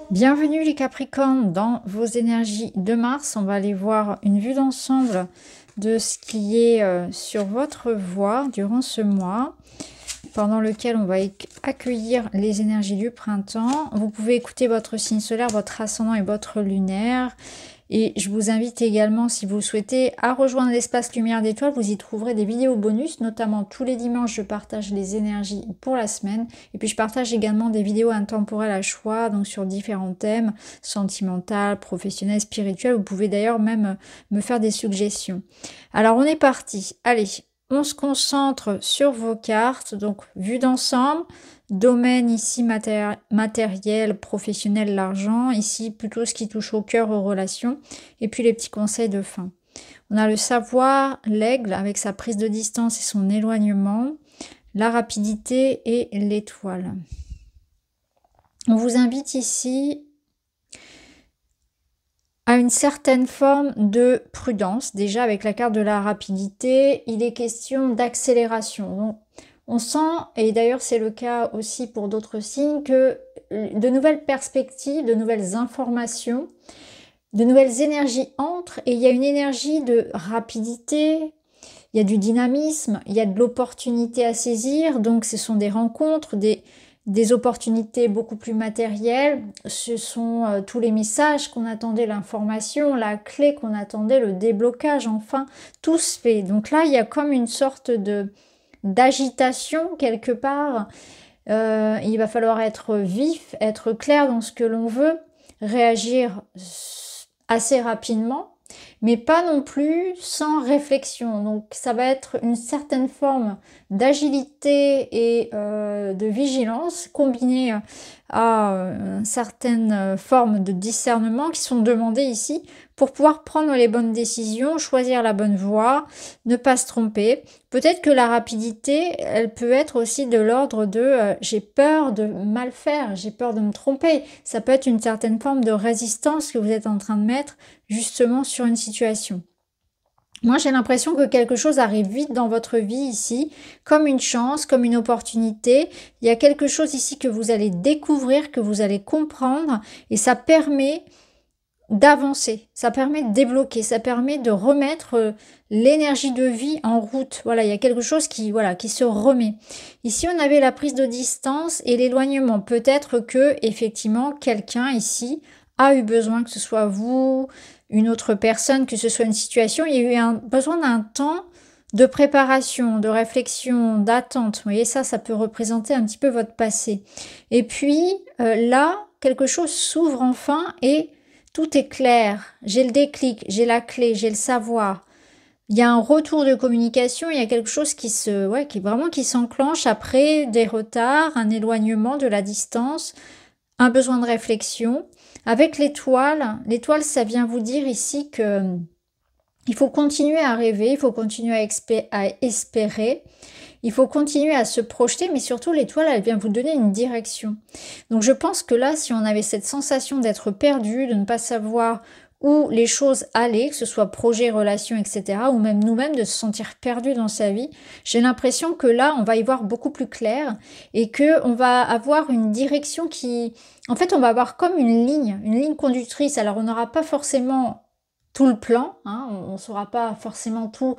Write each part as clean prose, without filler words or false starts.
Bienvenue les Capricornes dans vos énergies de Mars. On va aller voir une vue d'ensemble de ce qui est sur votre voie durant ce mois, pendant lequel on va accueillir les énergies du printemps. Vous pouvez écouter votre signe solaire, votre ascendant et votre lunaire. Et je vous invite également, si vous le souhaitez, à rejoindre l'espace Lumière d'étoiles. Vous y trouverez des vidéos bonus, notamment tous les dimanches, je partage les énergies pour la semaine. Et puis je partage également des vidéos intemporelles à choix, donc sur différents thèmes, sentimental, professionnel, spirituel. Vous pouvez d'ailleurs même me faire des suggestions. Alors on est parti. Allez, on se concentre sur vos cartes. Donc vue d'ensemble. Domaine ici matériel, professionnel, l'argent. Ici plutôt ce qui touche au cœur, aux relations. Et puis les petits conseils de fin. On a le savoir, l'aigle avec sa prise de distance et son éloignement. La rapidité et l'étoile. On vous invite ici à une certaine forme de prudence. Déjà avec la carte de la rapidité, il est question d'accélération. Donc, on sent, et d'ailleurs c'est le cas aussi pour d'autres signes, que de nouvelles perspectives, de nouvelles informations, de nouvelles énergies entrent et il y a une énergie de rapidité, il y a du dynamisme, il y a de l'opportunité à saisir, donc ce sont des rencontres, des opportunités beaucoup plus matérielles, ce sont tous les messages qu'on attendait, l'information, la clé qu'on attendait, le déblocage, enfin, tout se fait. Donc là, il y a comme une sorte d'agitation quelque part. Il va falloir être vif, être clair dans ce que l'on veut, réagir assez rapidement, mais pas non plus sans réflexion. Donc ça va être une certaine forme d'agilité et de vigilance combinée à une certaine forme de discernement qui sont demandées ici pour pouvoir prendre les bonnes décisions, choisir la bonne voie, ne pas se tromper. Peut-être que la rapidité, elle peut être aussi de l'ordre de j'ai peur de mal faire, j'ai peur de me tromper. Ça peut être une certaine forme de résistance que vous êtes en train de mettre justement sur une situation. Moi, j'ai l'impression que quelque chose arrive vite dans votre vie ici, comme une chance, comme une opportunité. Il y a quelque chose ici que vous allez découvrir, que vous allez comprendre, et ça permet d'avancer, ça permet de débloquer, ça permet de remettre l'énergie de vie en route. Voilà, il y a quelque chose qui se remet. Ici, on avait la prise de distance et l'éloignement. Peut-être que effectivement, quelqu'un ici a eu besoin, que ce soit vous, une autre personne, que ce soit une situation, il y a eu besoin d'un temps de préparation, de réflexion, d'attente. Vous voyez, ça peut représenter un petit peu votre passé. Et puis, là, quelque chose s'ouvre enfin et tout est clair. J'ai le déclic, j'ai la clé, j'ai le savoir. Il y a un retour de communication, il y a quelque chose qui s'enclenche après des retards, un éloignement de la distance, un besoin de réflexion. Avec l'étoile, ça vient vous dire ici que il faut continuer à rêver, il faut continuer à espérer, il faut continuer à se projeter, mais surtout l'étoile, elle vient vous donner une direction. Donc je pense que là, si on avait cette sensation d'être perdu, de ne pas savoir où les choses allaient, que ce soit projet, relation, etc., ou même nous-mêmes de se sentir perdu dans sa vie, j'ai l'impression que là, on va y voir beaucoup plus clair et que on va avoir une direction qui... En fait, on va avoir comme une ligne conductrice. Alors, on n'aura pas forcément tout le plan, hein, on ne saura pas forcément tout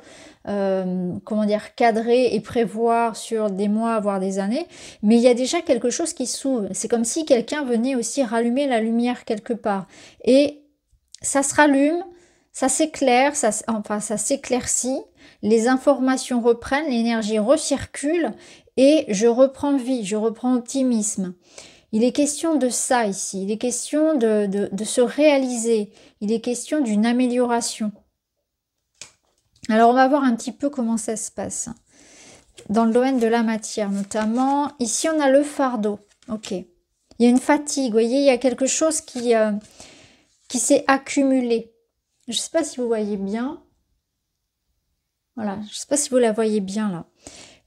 cadrer et prévoir sur des mois, voire des années, mais il y a déjà quelque chose qui s'ouvre. C'est comme si quelqu'un venait aussi rallumer la lumière quelque part. Et ça se rallume, ça s'éclaire, ça s'éclaircit, les informations reprennent, l'énergie recircule et je reprends vie, je reprends optimisme. Il est question de ça ici, il est question de se réaliser, il est question d'une amélioration. Alors on va voir un petit peu comment ça se passe. Dans le domaine de la matière notamment, ici on a le fardeau, ok. Il y a une fatigue, vous voyez, il y a quelque chose qui s'est accumulé. Je ne sais pas si vous voyez bien. Voilà, je ne sais pas si vous la voyez bien là.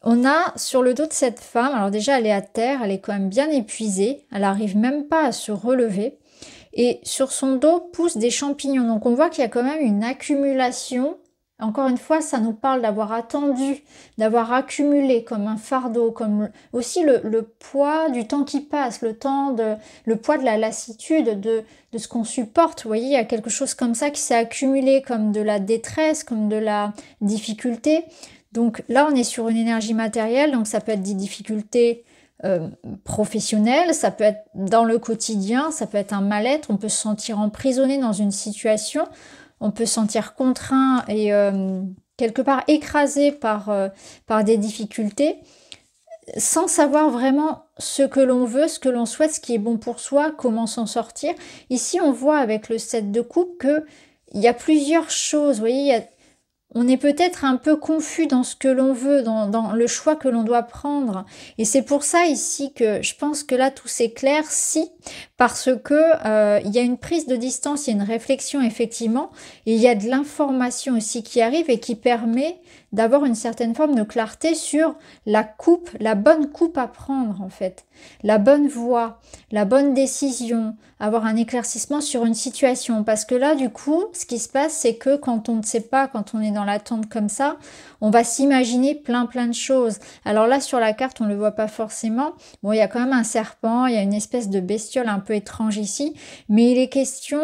On a sur le dos de cette femme, alors déjà elle est à terre, elle est quand même bien épuisée, elle n'arrive même pas à se relever. Et sur son dos poussent des champignons. Donc on voit qu'il y a quand même une accumulation encore une fois, ça nous parle d'avoir attendu, d'avoir accumulé comme un fardeau, comme aussi le poids du temps qui passe, le poids de la lassitude, de ce qu'on supporte. Vous voyez, il y a quelque chose comme ça qui s'est accumulé, comme de la détresse, comme de la difficulté. Donc là, on est sur une énergie matérielle, donc ça peut être des difficultés professionnelles, ça peut être dans le quotidien, ça peut être un mal-être, on peut se sentir emprisonné dans une situation, on peut se sentir contraint et quelque part écrasé par des difficultés, sans savoir vraiment ce que l'on veut, ce que l'on souhaite, ce qui est bon pour soi, comment s'en sortir. Ici, on voit avec le 7 de coupe que il y a plusieurs choses, vous voyez, on est peut-être un peu confus dans ce que l'on veut, dans le choix que l'on doit prendre. Et c'est pour ça ici que je pense que là tout s'éclaire, parce que il y a une prise de distance, il y a une réflexion effectivement, et il y a de l'information aussi qui arrive et qui permet d'avoir une certaine forme de clarté sur la coupe, la bonne coupe à prendre en fait, la bonne voie, la bonne décision, avoir un éclaircissement sur une situation. Parce que là, du coup, ce qui se passe, c'est que quand on ne sait pas, quand on est dans l'attente comme ça, on va s'imaginer plein de choses. Alors là, sur la carte, on ne le voit pas forcément. Bon, il y a quand même un serpent, il y a une espèce de bestiole un peu étrange ici, mais il est question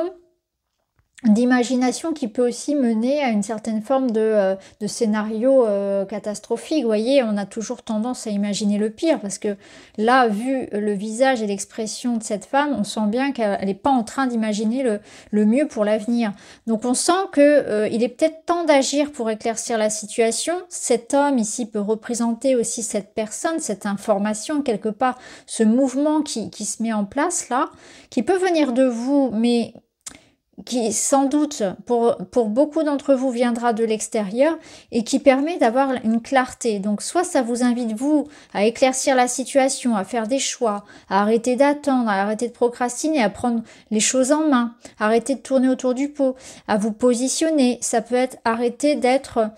d'imagination qui peut aussi mener à une certaine forme de scénario catastrophique. Vous voyez, on a toujours tendance à imaginer le pire parce que là, vu le visage et l'expression de cette femme, on sent bien qu'elle n'est pas en train d'imaginer le mieux pour l'avenir. Donc on sent que il est peut-être temps d'agir pour éclaircir la situation. Cet homme ici peut représenter aussi cette personne, cette information, quelque part, ce mouvement qui se met en place là, qui peut venir de vous, mais qui sans doute pour beaucoup d'entre vous viendra de l'extérieur et qui permet d'avoir une clarté. Donc soit ça vous invite vous à éclaircir la situation, à faire des choix, à arrêter d'attendre, à arrêter de procrastiner, à prendre les choses en main, à arrêter de tourner autour du pot, à vous positionner. Ça peut être arrêter d'être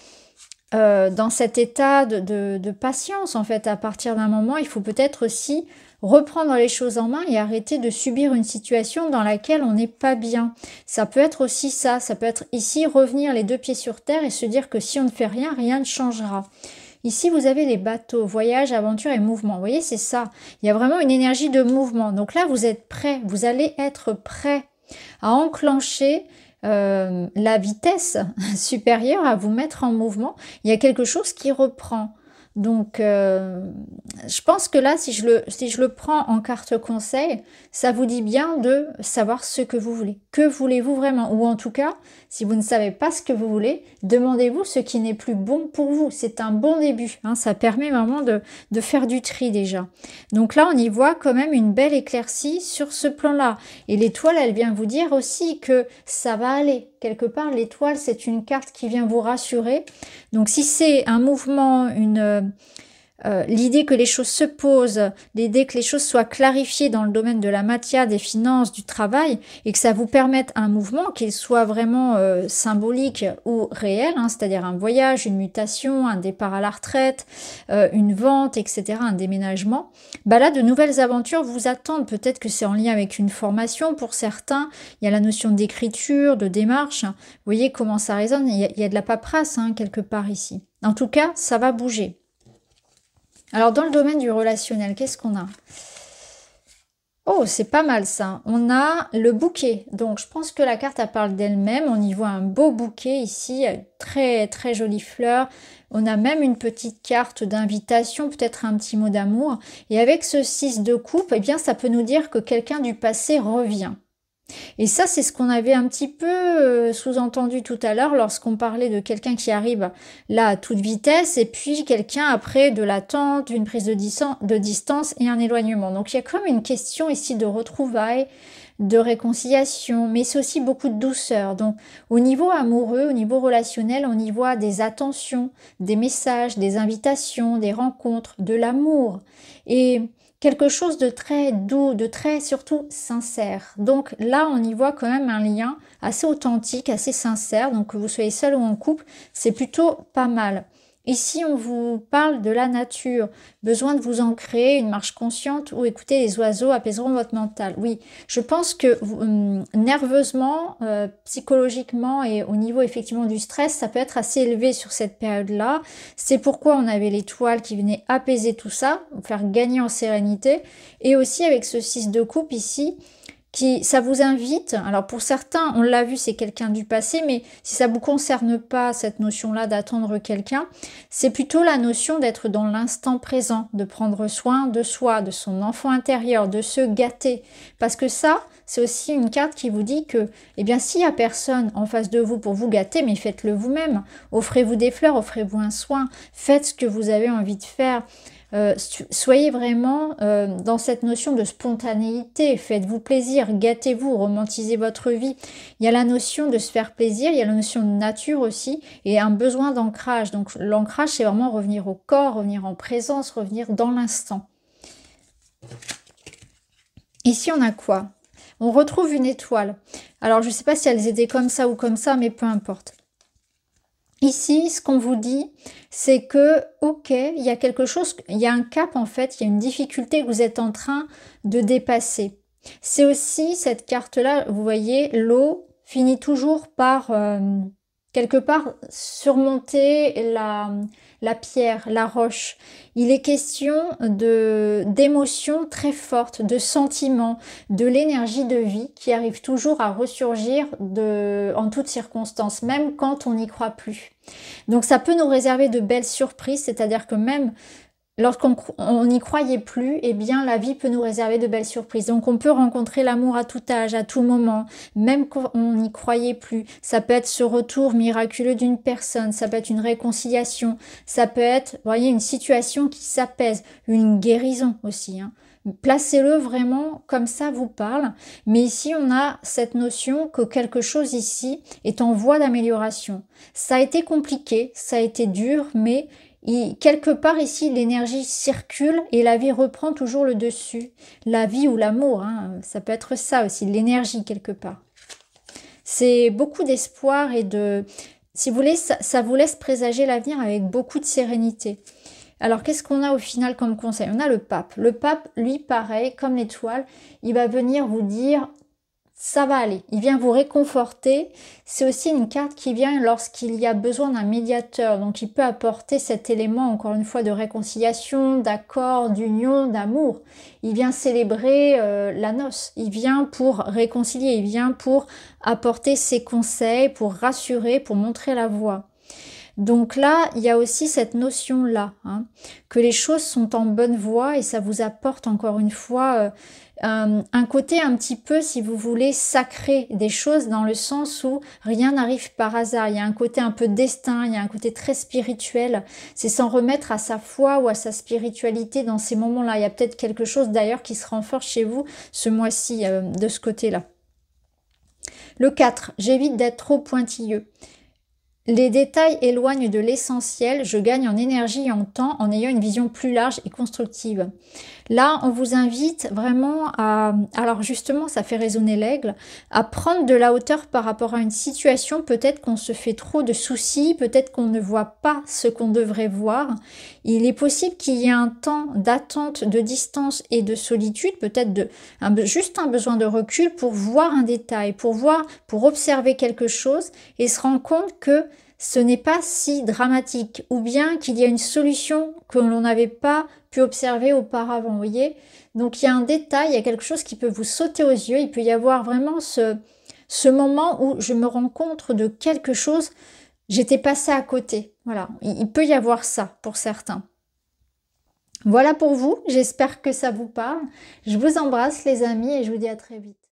dans cet état de patience en fait. À partir d'un moment, il faut peut-être aussi reprendre les choses en main et arrêter de subir une situation dans laquelle on n'est pas bien. Ça peut être aussi ça peut être ici revenir les deux pieds sur terre et se dire que si on ne fait rien, rien ne changera. Ici, vous avez les bateaux, voyage, aventure et mouvement. Vous voyez, c'est ça. Il y a vraiment une énergie de mouvement. Donc là, vous êtes prêt, vous allez être prêt à enclencher la vitesse supérieure, à vous mettre en mouvement. Il y a quelque chose qui reprend. Donc, je pense que là, si je le prends en carte conseil, ça vous dit bien de savoir ce que vous voulez. Que voulez-vous vraiment? Ou en tout cas, si vous ne savez pas ce que vous voulez, demandez-vous ce qui n'est plus bon pour vous. C'est un bon début. Hein, ça permet vraiment de faire du tri déjà. Donc là, on y voit quand même une belle éclaircie sur ce plan-là. Et l'étoile, elle vient vous dire aussi que ça va aller. Quelque part, l'étoile, c'est une carte qui vient vous rassurer. Donc si c'est un mouvement, l'idée que les choses se posent, l'idée que les choses soient clarifiées dans le domaine de la matière, des finances, du travail, et que ça vous permette un mouvement, qu'il soit vraiment symbolique ou réel, hein, c'est-à-dire un voyage, une mutation, un départ à la retraite, une vente, etc., un déménagement, bah là, de nouvelles aventures vous attendent. Peut-être que c'est en lien avec une formation pour certains, il y a la notion d'écriture, de démarche, vous voyez comment ça résonne, il y a de la paperasse hein, quelque part ici. En tout cas, ça va bouger. Alors, dans le domaine du relationnel, qu'est-ce qu'on a? Oh, c'est pas mal ça. On a le bouquet. Donc, je pense que la carte, elle parle d'elle-même. On y voit un beau bouquet ici, très, très jolie fleur. On a même une petite carte d'invitation, peut-être un petit mot d'amour. Et avec ce 6 de coupe, eh bien, ça peut nous dire que quelqu'un du passé revient. Et ça, c'est ce qu'on avait un petit peu sous-entendu tout à l'heure lorsqu'on parlait de quelqu'un qui arrive là à toute vitesse et puis quelqu'un après de l'attente, une prise de distance et un éloignement. Donc il y a comme une question ici de retrouvailles, de réconciliation, mais c'est aussi beaucoup de douceur. Donc au niveau amoureux, au niveau relationnel, on y voit des attentions, des messages, des invitations, des rencontres, de l'amour. Et quelque chose de très doux, de très surtout sincère. Donc là, on y voit quand même un lien assez authentique, assez sincère. Donc que vous soyez seul ou en couple, c'est plutôt pas mal. Ici, on vous parle de la nature, besoin de vous ancrer, une marche consciente ou écouter les oiseaux apaiseront votre mental. Oui, je pense que nerveusement, psychologiquement et au niveau effectivement du stress, ça peut être assez élevé sur cette période-là. C'est pourquoi on avait l'étoile qui venait apaiser tout ça, vous faire gagner en sérénité. Et aussi avec ce 6 de coupe ici, ça vous invite, alors pour certains, on l'a vu, c'est quelqu'un du passé, mais si ça vous concerne pas, cette notion-là d'attendre quelqu'un, c'est plutôt la notion d'être dans l'instant présent, de prendre soin de soi, de son enfant intérieur, de se gâter. Parce que ça, c'est aussi une carte qui vous dit que, eh bien, s'il y a personne en face de vous pour vous gâter, mais faites-le vous-même. Offrez-vous des fleurs, offrez-vous un soin, faites ce que vous avez envie de faire. Soyez vraiment dans cette notion de spontanéité, faites-vous plaisir, gâtez-vous, romantisez votre vie. Il y a la notion de se faire plaisir, il y a la notion de nature aussi, et un besoin d'ancrage. Donc l'ancrage, c'est vraiment revenir au corps, revenir en présence, revenir dans l'instant. Ici, on a quoi? On retrouve une étoile. Alors, je ne sais pas si elles étaient comme ça ou comme ça, mais peu importe. Ici, ce qu'on vous dit, c'est que, ok, il y a quelque chose, il y a un cap en fait, il y a une difficulté que vous êtes en train de dépasser. C'est aussi cette carte-là, vous voyez, l'eau finit toujours par, quelque part, surmonter la pierre, la roche. Il est question d'émotions très fortes, de sentiments, de l'énergie de vie qui arrive toujours à ressurgir en toutes circonstances, même quand on n'y croit plus. Donc ça peut nous réserver de belles surprises, c'est-à-dire que même lorsqu'on n'y croyait plus, eh bien la vie peut nous réserver de belles surprises. Donc on peut rencontrer l'amour à tout âge, à tout moment, même quand on n'y croyait plus. Ça peut être ce retour miraculeux d'une personne, ça peut être une réconciliation, ça peut être, vous voyez, une situation qui s'apaise, une guérison aussi, hein. Placez-le vraiment comme ça vous parle. Mais ici, on a cette notion que quelque chose ici est en voie d'amélioration. Ça a été compliqué, ça a été dur, mais quelque part ici, l'énergie circule et la vie reprend toujours le dessus. La vie ou l'amour, hein, ça peut être ça aussi, l'énergie quelque part. C'est beaucoup d'espoir et de... Si vous voulez, ça vous laisse présager l'avenir avec beaucoup de sérénité. Alors, qu'est-ce qu'on a au final comme conseil? On a le pape. Le pape, lui, pareil, comme l'étoile, il va venir vous dire, ça va aller. Il vient vous réconforter. C'est aussi une carte qui vient lorsqu'il y a besoin d'un médiateur. Donc, il peut apporter cet élément, encore une fois, de réconciliation, d'accord, d'union, d'amour. Il vient célébrer la noce. Il vient pour réconcilier. Il vient pour apporter ses conseils, pour rassurer, pour montrer la voie. Donc là, il y a aussi cette notion-là, hein, que les choses sont en bonne voie et ça vous apporte encore une fois un côté un petit peu, si vous voulez, sacré des choses dans le sens où rien n'arrive par hasard. Il y a un côté un peu destin, il y a un côté très spirituel. C'est s'en remettre à sa foi ou à sa spiritualité dans ces moments-là. Il y a peut-être quelque chose d'ailleurs qui se renforce chez vous ce mois-ci de ce côté-là. Le 4, j'évite d'être trop pointilleux. Les détails éloignent de l'essentiel, je gagne en énergie et en temps en ayant une vision plus large et constructive. Là, on vous invite vraiment à, alors justement, ça fait résonner l'aigle, à prendre de la hauteur par rapport à une situation. Peut-être qu'on se fait trop de soucis, peut-être qu'on ne voit pas ce qu'on devrait voir. Il est possible qu'il y ait un temps d'attente, de distance et de solitude, peut-être juste un besoin de recul pour voir un détail, pour observer quelque chose et se rendre compte que ce n'est pas si dramatique, ou bien qu'il y a une solution que l'on n'avait pas pu observer auparavant, vous voyez. Donc il y a un détail, il y a quelque chose qui peut vous sauter aux yeux, il peut y avoir vraiment ce moment où je me rends compte de quelque chose, j'étais passée à côté, voilà. Il peut y avoir ça pour certains. Voilà pour vous, j'espère que ça vous parle. Je vous embrasse les amis et je vous dis à très vite.